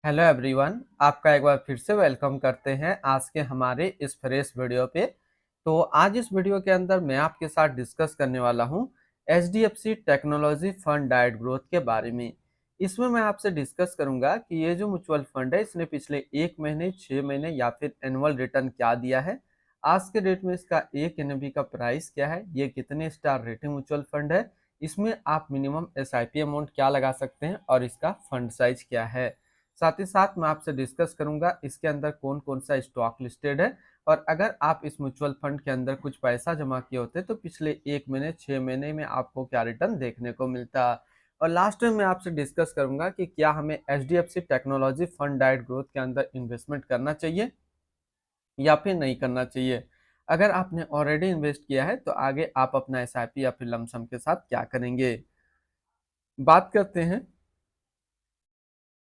Hello everyone, आपका एक बार फिर से वेलकम करते हैं आज के हमारे इस फ्रेश वीडियो पे। तो आज इस वीडियो के अंदर मैं आपके साथ डिस्कस करने वाला हूं एचडीएफसी टेक्नोलॉजी फंड डाइट ग्रोथ के बारे में। इसमें मैं आपसे डिस्कस करूंगा कि ये जो म्यूचुअल फंड है इसने पिछले 1 महीने, 6 महीने या फिर एनुअल रिटर्न क्या दिया है, आज के डेट में इसका एक एनएबी का प्राइस क्या है, ये कितने स्टार रेटिंग म्यूचुअल फंड है, इसमें आप मिनिमम एसआईपी अमाउंट क्या लगा सकते हैं और इसका फंड साइज क्या है। साथ ही साथ मैं आपसे डिस्कस करूंगा इसके अंदर कौन कौन सा स्टॉक लिस्टेड है, और अगर आप इस म्यूचुअल फंड के अंदर कुछ पैसा जमा किए होते तो पिछले 1 महीने, 6 महीने में आपको क्या रिटर्न देखने को मिलता। और लास्ट में मैं आपसे डिस्कस करूंगा कि क्या हमें एचडीएफसी टेक्नोलॉजी फंड डाइट ग्रोथ के अंदर इन्वेस्टमेंट करना चाहिए या फिर नहीं करना चाहिए। अगर आपने ऑलरेडी इन्वेस्ट किया है तो आगे आप अपना एसआईपी या फिर लमसम के साथ क्या करेंगे, बात करते हैं।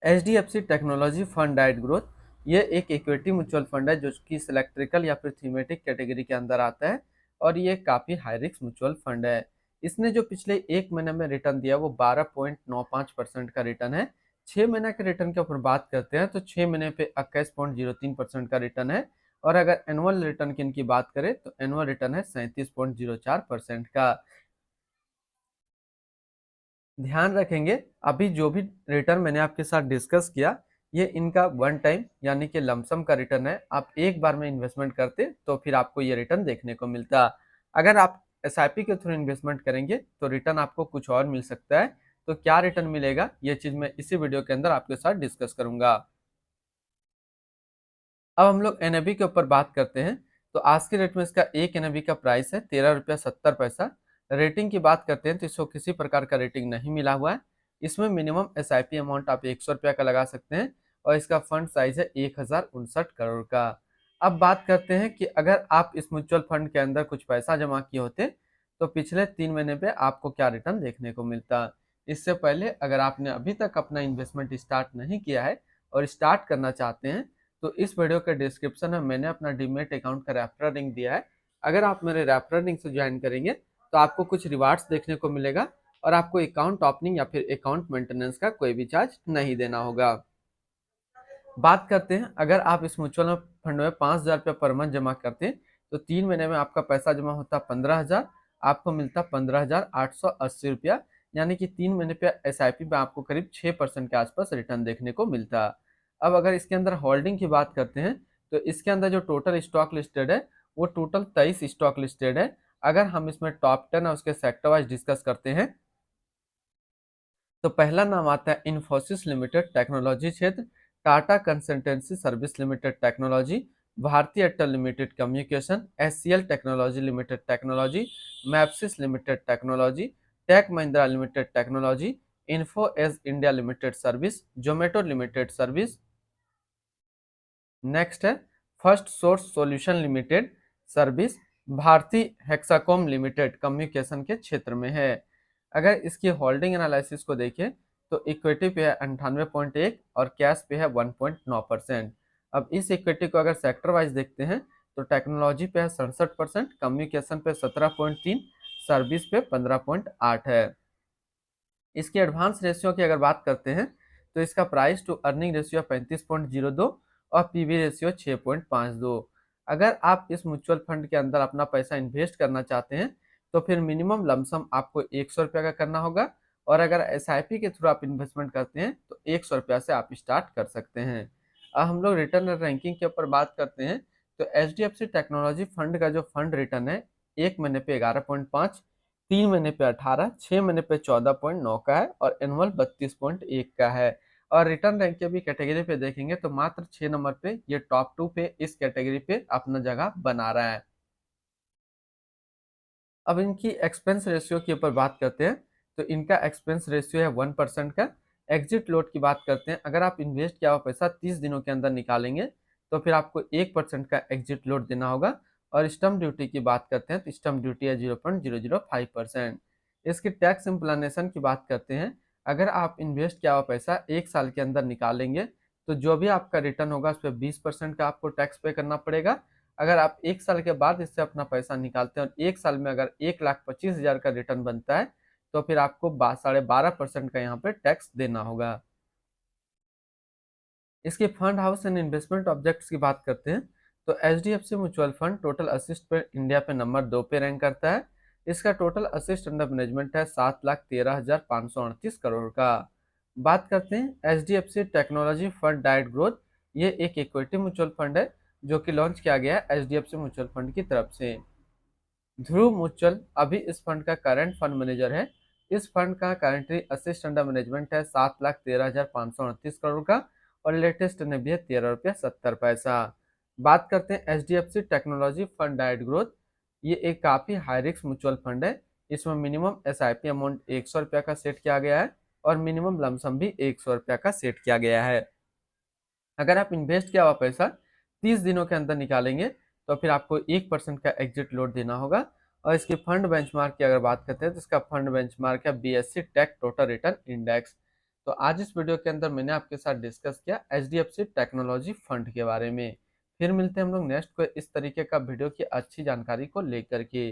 H D F C technology fund डाइट ग्रोथ ये एक इक्विटी म्यूचुअल फंड है जो कि सिलेक्ट्रिकल या फिर थीमेटिक कैटेगरी के अंदर आता है, और ये काफ़ी हाई रिस्क म्यूचुअल फंड है। इसने जो पिछले 1 महीने में रिटर्न दिया वो 12.95% का रिटर्न है। 6 महीने के रिटर्न के ऊपर बात करते हैं तो 6 महीने पे 21.03% का रिटर्न है, और अगर एनुअल रिटर्न की इनकी बात करें तो एनुअल रिटर्न है 37.04% का। ध्यान रखेंगे, अभी जो भी रिटर्न मैंने आपके साथ डिस्कस किया ये इनका वन टाइम यानी कि लमसम का रिटर्न है। आप एक बार में इन्वेस्टमेंट करते तो फिर आपको ये रिटर्न देखने को मिलता। अगर आप एसआईपी के थ्रू इन्वेस्टमेंट करेंगे तो रिटर्न आपको कुछ और मिल सकता है। तो क्या रिटर्न मिलेगा ये चीज मैं इसी वीडियो के अंदर आपके साथ डिस्कस करूंगा। अब हम लोग एनएबी के ऊपर बात करते हैं। तो आज के डेट में इसका एक एनएबी का प्राइस है 13 रुपया 70 पैसा। रेटिंग की बात करते हैं तो इसको किसी प्रकार का रेटिंग नहीं मिला हुआ है। इसमें मिनिमम एसआईपी अमाउंट आप 100 रुपया का लगा सकते हैं, और इसका फंड साइज है 1059 करोड़ का। अब बात करते हैं कि अगर आप इस म्यूचुअल फंड के अंदर कुछ पैसा जमा किए होते तो पिछले 3 महीने पे आपको क्या रिटर्न देखने को मिलता। इससे पहले अगर आपने अभी तक अपना इन्वेस्टमेंट स्टार्ट नहीं किया है और स्टार्ट करना चाहते हैं तो इस वीडियो के डिस्क्रिप्शन में मैंने अपना डीमेट अकाउंट का रेफरल लिंक दिया है। अगर आप मेरे रेफरल लिंक से ज्वाइन करेंगे तो आपको कुछ रिवार्ड्स देखने को मिलेगा, और आपको अकाउंट ओपनिंग या फिर अकाउंट मेंटेनेंस का कोई भी चार्ज नहीं देना होगा। बात करते हैं, अगर आप इस म्यूचुअल फंड में 5,000 रुपया पर मंथ जमा करते हैं तो 3 महीने में आपका पैसा जमा होता 15,000, आपको मिलता 15,880 रुपया, यानी कि 3 महीने पे एसआईपी में आपको करीब 6% के आसपास रिटर्न देखने को मिलता। अब अगर इसके अंदर होल्डिंग की बात करते हैं तो इसके अंदर जो टोटल स्टॉक लिस्टेड है वो टोटल 23 स्टॉक लिस्टेड है। अगर हम इसमें टॉप 10 और उसके सेक्टर वाइज डिस्कस करते हैं तो पहला नाम आता है इन्फोसिस लिमिटेड टेक्नोलॉजी क्षेत्र, Tata consultancy service limited technology, भारतीय Airtel limited communication, HCL technology limited technology, Mphasis limited technology, tech Mahindra limited technology, info edge India limited service, Zomato limited service. Next है first source solution limited service, Bharti Hexacom limited communication के क्षेत्र में है। अगर इसकी holding analysis को देखें तो इक्विटी पे है 98.1 और कैश पे है 1.9%। अब इस इक्विटी को अगर सेक्टर वाइज देखते हैं तो टेक्नोलॉजी पे है 67%, कम्युनिकेशन पे 17.3, सर्विस पे 15.8 है। इसके एडवांस रेशियो की अगर बात करते हैं तो इसका प्राइस टू अर्निंग रेशियो 35.02 और पीवी रेशियो 6.52। अगर आप इस म्यूचुअल फंड के अंदर अपना पैसा इन्वेस्ट करना चाहते हैं तो फिर मिनिमम लमसम आपको 100 रुपया का करना होगा, और अगर एसआईपी के थ्रू आप इन्वेस्टमेंट करते हैं तो 100 रुपया से आप स्टार्ट कर सकते हैं। अब हम लोग रिटर्न रैंकिंग के ऊपर बात करते हैं तो H D F C technology fund का जो फंड रिटर्न है 1 महीने पे 11.5, 3 महीने पे 18, 6 महीने पे 14.9 का है, और एनुअल 32.1 का है। और रिटर्न रैंक के भी कैटेगरी पे देखेंगे तो मात्र 6 नंबर पे ये टॉप 2 पे इस कैटेगरी पे अपना जगह बना रहा है। अब इनकी एक्सपेंस रेशियो के ऊपर बात करते हैं तो इनका एक्सपेंस रेशियो है 1% का। एग्जिट लोड की बात करते हैं, अगर आप इन्वेस्ट किया हुआ पैसा 30 दिनों के अंदर निकालेंगे तो फिर आपको 1% का एग्जिट लोड देना होगा। और स्टम्प ड्यूटी की बात करते हैं तो स्टम्प ड्यूटी है 0.005%। इसकी टैक्स इम्प्लानेशन की बात करते हैं, अगर आप इन्वेस्ट किया हुआ पैसा 1 साल के अंदर निकालेंगे तो जो भी आपका रिटर्न होगा उस पर 20% का आपको टैक्स पे करना पड़ेगा। अगर आप 1 साल के बाद इससे अपना पैसा निकालते हैं और 1 साल में अगर 1,25,000 का रिटर्न बनता है तो फिर आपको 12.5% का यहाँ पे टैक्स देना होगा। इसके fund house and investment objects की बात करते हैं तो HDFC mutual fund total assist पे इंडिया पे नंबर 2 पे रैंक करता है। इसका टोटल असिस्ट अंडर मैनेजमेंट है 7,13,538 करोड़ का। बात करते हैं HDFC टेक्नोलॉजी फंड डाइट ग्रोथ, ये एक इक्विटी म्यूचुअल फंड है जो कि लॉन्च किया गया है HDFC म्यूचुअल फंड की तरफ से। ध्रुव मुचल अभी इस फंड का करंट फंड मैनेजर है। इस फंड का करंटली असिस्ट अंडर मैनेजमेंट है 7,13,538 करोड़ का और लेटेस्ट ने भी है 13 रुपया 70 पैसा। बात करते हैं HDFC टेक्नोलॉजी फंड डाइट ग्रोथ, ये एक काफी हाई रिस्क म्यूचुअल फंड है। इसमें मिनिमम SIP अमाउंट 100 रुपया का सेट किया गया है और मिनिमम लमसम भी 100 रुपया का सेट किया गया है। अगर आप इन्वेस्ट किया हुआ पैसा 30 दिनों के अंदर निकालेंगे तो फिर आपको 1% का एग्जिट लोड देना होगा। और इसकी फंड बेंचमार्क की अगर बात करते हैं तो इसका फंड बेंचमार्क है BSE tech total return index. तो आज इस वीडियो के अंदर मैंने आपके साथ डिस्कस किया HDFC टेक्नोलॉजी फंड के बारे में। फिर मिलते हैं हम लोग नेक्स्ट को इस तरीके का वीडियो की अच्छी जानकारी को लेकर के।